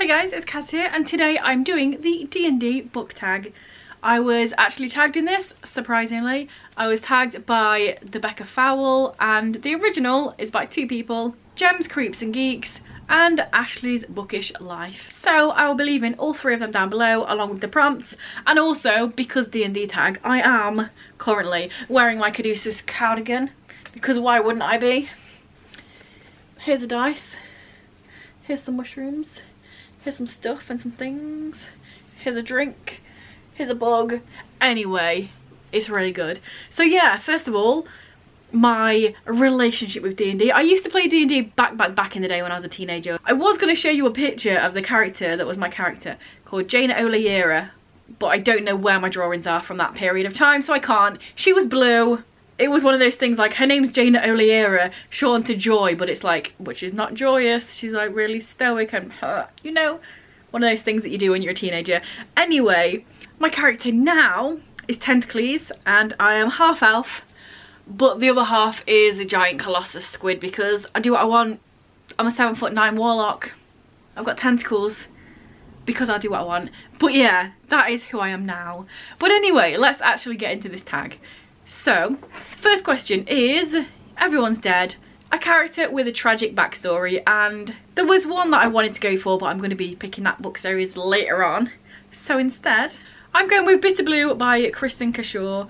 Hey guys, it's Kaz here, and today I'm doing the D&D book tag. I was actually tagged in this, surprisingly. I was tagged by the Becca Fowle, and the original is by two people, Gems, Creeps and Geeks, and Ashley's Bookish Life. So I will be leaving all three of them down below along with the prompts, and also because D&D tag, I am currently wearing my Caduceus cardigan, because why wouldn't I be? Here's a dice, here's some mushrooms, here's some stuff and some things, here's a drink, here's a bug. Anyway, it's really good. So yeah, first of all, my relationship with D&D. I used to play D&D back in the day when I was a teenager. I was going to show you a picture of the character that was my character, called Jaina Oliera, but I don't know where my drawings are from that period of time, so I can't. She was blue. It was one of those things like, her name's Jaina Oliera, Sean to Joy, but it's like, but she's not joyous, she's like really stoic and, you know, one of those things that you do when you're a teenager. Anyway, my character now is Tentacles, and I am half elf, but the other half is a giant colossus squid because I do what I want. I'm a 7'9" warlock. I've got tentacles because I do what I want. But yeah, that is who I am now. But anyway, let's actually get into this tag. So, first question is, everyone's dead. A character with a tragic backstory, and there was one that I wanted to go for, but I'm going to be picking that book series later on. So instead, I'm going with Bitter Blue by Kristen Cashore.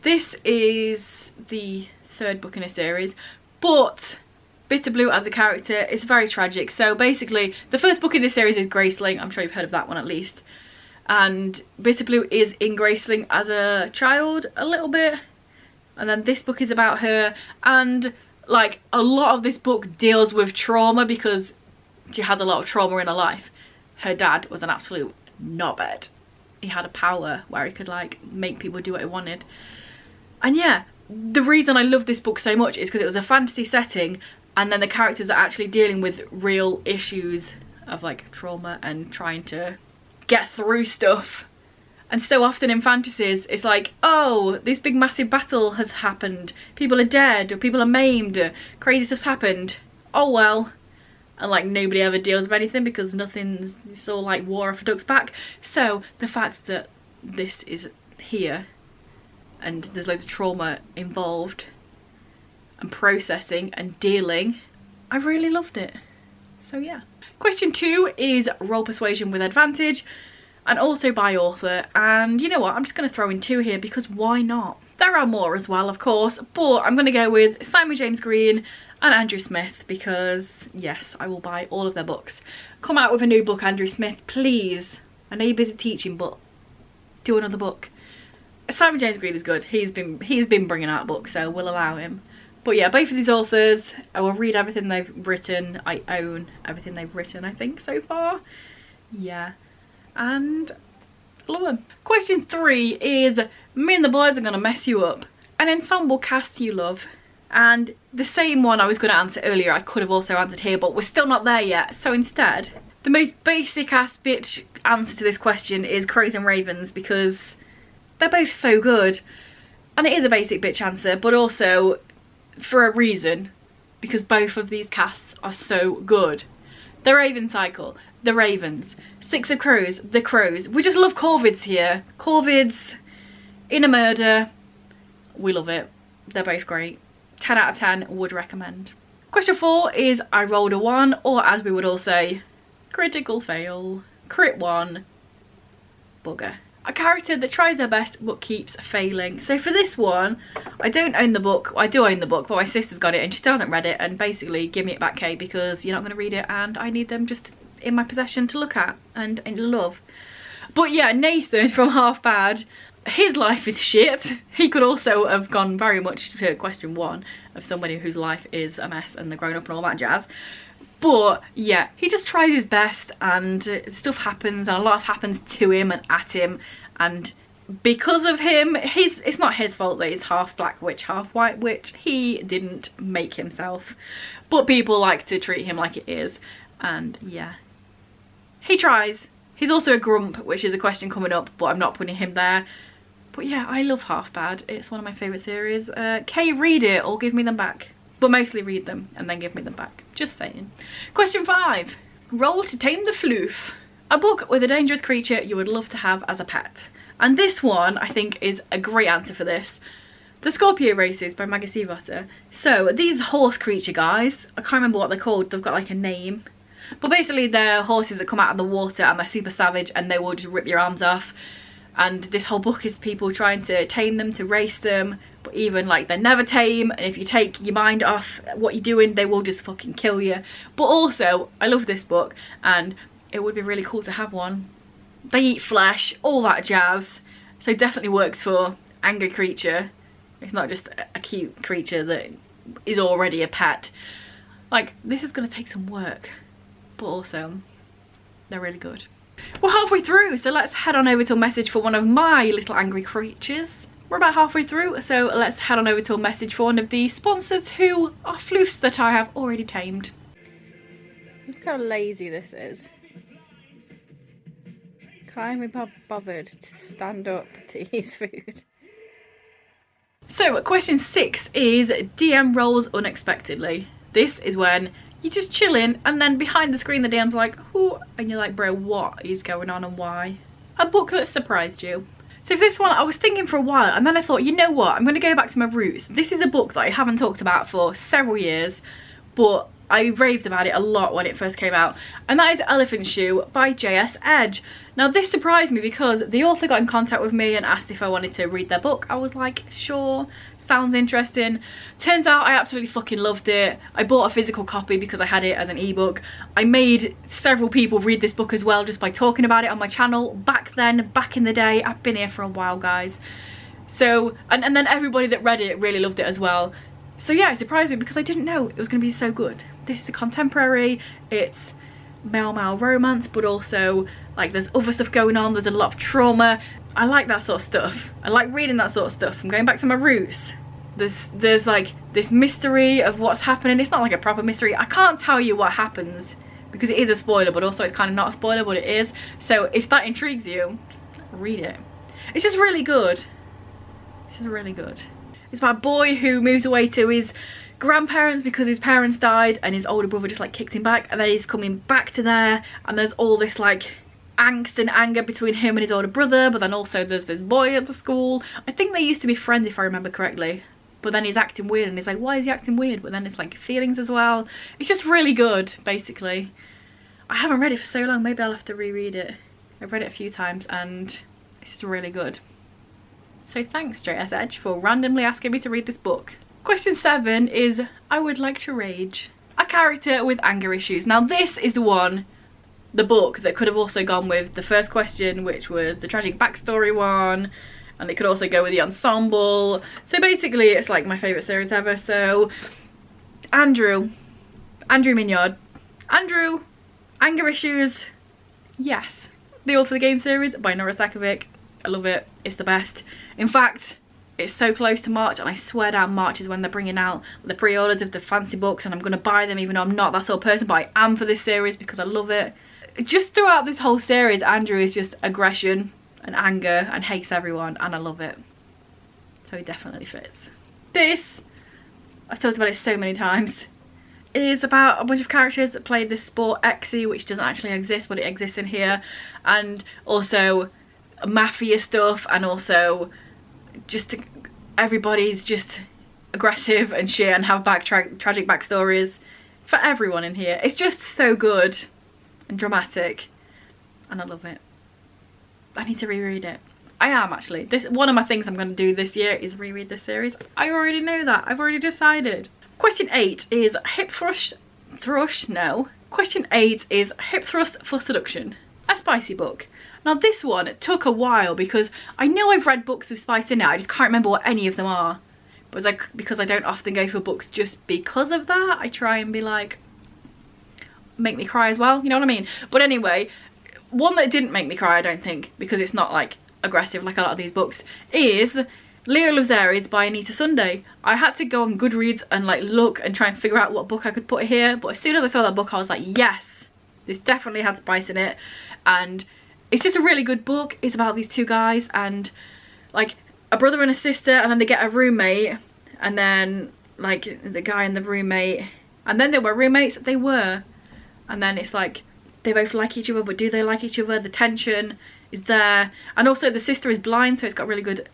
This is the third book in a series, but Bitter Blue as a character is very tragic. So basically, the first book in this series is Graceling. I'm sure you've heard of that one at least. And Bitter Blue is in Graceling as a child a little bit. And then this book is about her, and like a lot of this book deals with trauma because she has a lot of trauma in her life. Her dad was an absolute knobhead. He had a power where he could like make people do what he wanted. And yeah, the reason I love this book so much is because it was a fantasy setting, and then the characters are actually dealing with real issues of like trauma and trying to get through stuff. And so often in fantasies, it's like, oh, this big massive battle has happened. People are dead, or people are maimed, or crazy stuff's happened. Oh well. And like nobody ever deals with anything because nothing's, it's all like war off a duck's back. So the fact that this is here and there's loads of trauma involved and processing and dealing, I really loved it. So yeah. Question 2 is Roll Persuasion With Advantage, and also by author, and you know what, I'm just going to throw in 2 here because why not? There are more as well, of course, but I'm going to go with Simon James Green and Andrew Smith because yes, I will buy all of their books. Come out with a new book, Andrew Smith, please. I know you're busy teaching, but do another book. Simon James Green is good. He's been bringing out books, so we'll allow him. But yeah, both of these authors, I will read everything they've written. I own everything they've written, I think, so far. Yeah. And I love them. Question 3 is, me and the boys are going to mess you up. An ensemble cast you love. And the same one I was going to answer earlier, I could have also answered here, but we're still not there yet. So instead, the most basic ass bitch answer to this question is Crows and Ravens, because they're both so good. And it is a basic bitch answer, but also for a reason, because both of these casts are so good. The Raven Cycle, the Ravens. Six of Crows, the Crows. We just love Corvids here. Corvids, in a murder. We love it. They're both great. 10 out of 10, would recommend. Question 4 is I rolled a 1, or as we would all say, critical fail. Crit 1, bugger. A character that tries their best but keeps failing. So for this one, I don't own the book. I do own the book, but my sister's got it and she still hasn't read it, and basically give me it back, Kay, because you're not going to read it and I need them just in my possession to look at and love. But yeah, Nathan from Half Bad, his life is shit. He could also have gone very much to question 1 of somebody whose life is a mess and they're grown up and all that jazz. But yeah, he just tries his best and stuff happens, and a lot happens to him and at him, and because of him, it's not his fault that he's half black witch, half white witch. He didn't make himself, but people like to treat him like it is, and yeah. He tries. He's also a grump, which is a question coming up, but I'm not putting him there. But yeah, I love Half Bad. It's one of my favourite series. Kay, read it or give me them back. But mostly read them and then give me them back. Just saying. Question 5. Roll To Tame The Floof, a book with a dangerous creature you would love to have as a pet. And this one, I think, is a great answer for this. The Scorpio Races by Maggie Stiefvater. So, these horse creature guys, I can't remember what they're called, they've got like a name. But basically they're horses that come out of the water and they're super savage and they will just rip your arms off. And this whole book is people trying to tame them, to race them, but even like they're never tame, and if you take your mind off what you're doing, they will just fucking kill you. But also, I love this book and it would be really cool to have one. They eat flesh, all that jazz, so it definitely works for angry creature. It's not just a cute creature that is already a pet. Like, this is going to take some work, but also they're really good. We're halfway through, so let's head on over to a message for one of my little angry creatures. We're about halfway through, so let's head on over to a message for one of the sponsors who are floofs that I have already tamed. Look how lazy this is. Can't even be bothered to stand up to eat his food. So, question 6 is DM rolls unexpectedly. This is when you're just chilling and then behind the screen the DM's like, who? And you're like, bro, what is going on and why? A book that surprised you. So for this one, I was thinking for a while and then I thought, you know what, I'm going to go back to my roots. This is a book that I haven't talked about for several years, but I raved about it a lot when it first came out. And that is Elephant Shoe by J.S. Edge. Now this surprised me because the author got in contact with me and asked if I wanted to read their book. I was like, sure. Sounds interesting. Turns out I absolutely fucking loved it. I bought a physical copy because I had it as an ebook. I made several people read this book as well just by talking about it on my channel back then, back in the day. I've been here for a while, guys. So, and then everybody that read it really loved it as well. So yeah, it surprised me because I didn't know it was going to be so good. This is a contemporary, it's male-male romance, but also like there's other stuff going on, there's a lot of trauma. I like that sort of stuff. I like reading that sort of stuff. I'm going back to my roots. There's like this mystery of what's happening. It's not like a proper mystery. I can't tell you what happens because it is a spoiler, but also it's kind of not a spoiler, but it is. So if that intrigues you, read it. It's just really good. It's just really good. It's about a boy who moves away to his grandparents because his parents died and his older brother just like kicked him back, and then he's coming back to there and there's all this like angst and anger between him and his older brother, but then also there's this boy at the school. I think they used to be friends if I remember correctly, but then he's acting weird and he's like, why is he acting weird? But then it's like feelings as well. It's just really good, basically. I haven't read it for so long, maybe I'll have to reread it. I've read it a few times and it's just really good. So thanks J.S. Edge for randomly asking me to read this book. Question 7 is I would like to rage. A character with anger issues. Now this is the book that could have also gone with the first question, which was the tragic backstory one, and it could also go with the ensemble. So basically it's like my favourite series ever. So Andrew Mignard. Andrew, anger issues, yes. The All for the Game series by Nora Sakovic. I love it, it's the best. In fact, it's so close to March and I swear down March is when they're bringing out the pre-orders of the fancy books, and I'm going to buy them even though I'm not that sort of person, but I am for this series because I love it. Just throughout this whole series, Andrew is just aggression and anger and hates everyone, and I love it. So it definitely fits. This, I've talked about it so many times, is about a bunch of characters that play this sport Exy, which doesn't actually exist, but it exists in here, and also mafia stuff, and also just everybody's just aggressive and shit and have tragic backstories for everyone in here. It's just so good and dramatic and I love it. I need to reread it. I am actually. This one of my things I'm going to do this year is reread this series. I already know that. I've already decided. Question 8 is Hip Thrust. Question 8 is Hip Thrust For Seduction. A spicy book. Now this one took a while because I know I've read books with spice in it, I just can't remember what any of them are. But it's like, because I don't often go for books just because of that, I try and be like, make me cry as well, you know what I mean? But anyway, one that didn't make me cry, I don't think, because it's not like aggressive like a lot of these books, is Leo Loves Aries by Anita Sunday. I had to go on Goodreads and like look and try and figure out what book I could put here, but as soon as I saw that book I was like, yes, this definitely had spice in it. And it's just a really good book. It's about these two guys and like a brother and a sister, and then they get a roommate, and then like the guy and the roommate, and then they were roommates, they were, and then it's like they both like each other, but do they like each other? The tension is there. And also the sister is blind, so it's got really good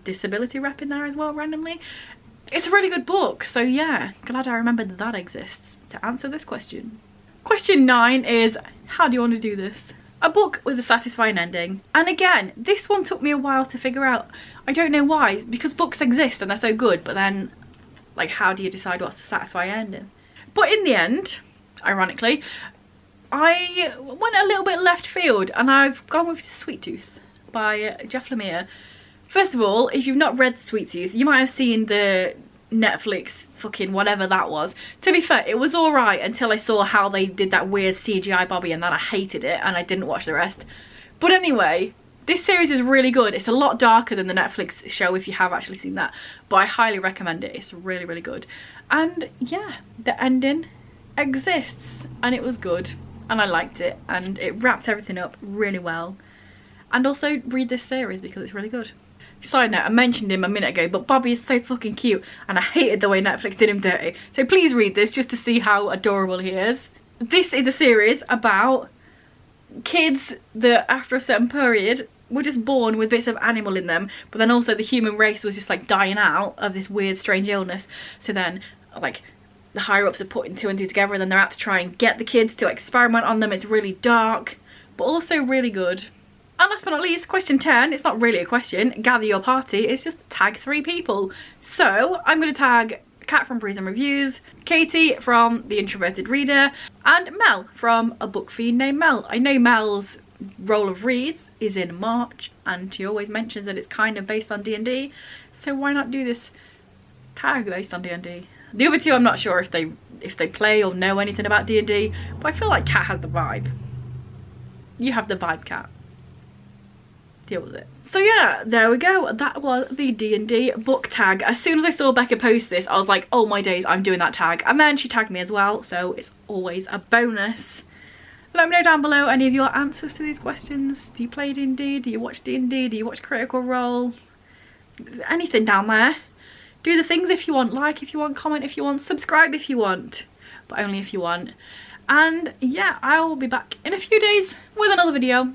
disability rep in there as well, randomly. It's a really good book, so yeah, glad I remembered that exists to answer this question. Question 9 is, how do you want to do this? A book with a satisfying ending. And again, this one took me a while to figure out. I don't know why, because books exist and they're so good, but then, like, how do you decide what's a satisfying ending? But in the end, ironically, I went a little bit left field and I've gone with Sweet Tooth by Jeff Lemire. First of all, if you've not read Sweet Tooth, you might have seen the Netflix fucking whatever that was. To be fair, it was alright until I saw how they did that weird CGI Bobby, and then I hated it and I didn't watch the rest. But anyway, this series is really good. It's a lot darker than the Netflix show if you have actually seen that, but I highly recommend it. It's really, really good. And yeah, the ending exists and it was good and I liked it and it wrapped everything up really well. And also read this series because it's really good. Side note, I mentioned him a minute ago, but Bobby is so fucking cute and I hated the way Netflix did him dirty. So please read this just to see how adorable he is. This is a series about kids that after a certain period were just born with bits of animal in them, but then also the human race was just like dying out of this weird strange illness. So then like the higher ups are putting 2 and 2 together and then they're out to try and get the kids to experiment on them. It's really dark but also really good. And last but not least, question 10, it's not really a question, gather your party, it's just tag 3 people. So I'm going to tag Kat from Prison Reviews, Katie from The Introverted Reader, and Mel from A Book Fiend Named Mel. I know Mel's Roll of Reads is in March and she always mentions that it's kind of based on D&D, so why not do this tag based on D&D? The other 2 I'm not sure if they play or know anything about D&D, but I feel like Kat has the vibe. You have the vibe, Kat. Deal with it. So yeah, there we go. That was the D&D book tag. As soon as I saw Becca post this, I was like, oh my days, I'm doing that tag. And then she tagged me as well, so it's always a bonus. Let me know down below any of your answers to these questions. Do you play D&D? Do you watch D&D? Do you watch Critical Role? Anything down there. Do the things if you want. Like if you want, comment if you want, subscribe if you want. But only if you want. And yeah, I will be back in a few days with another video.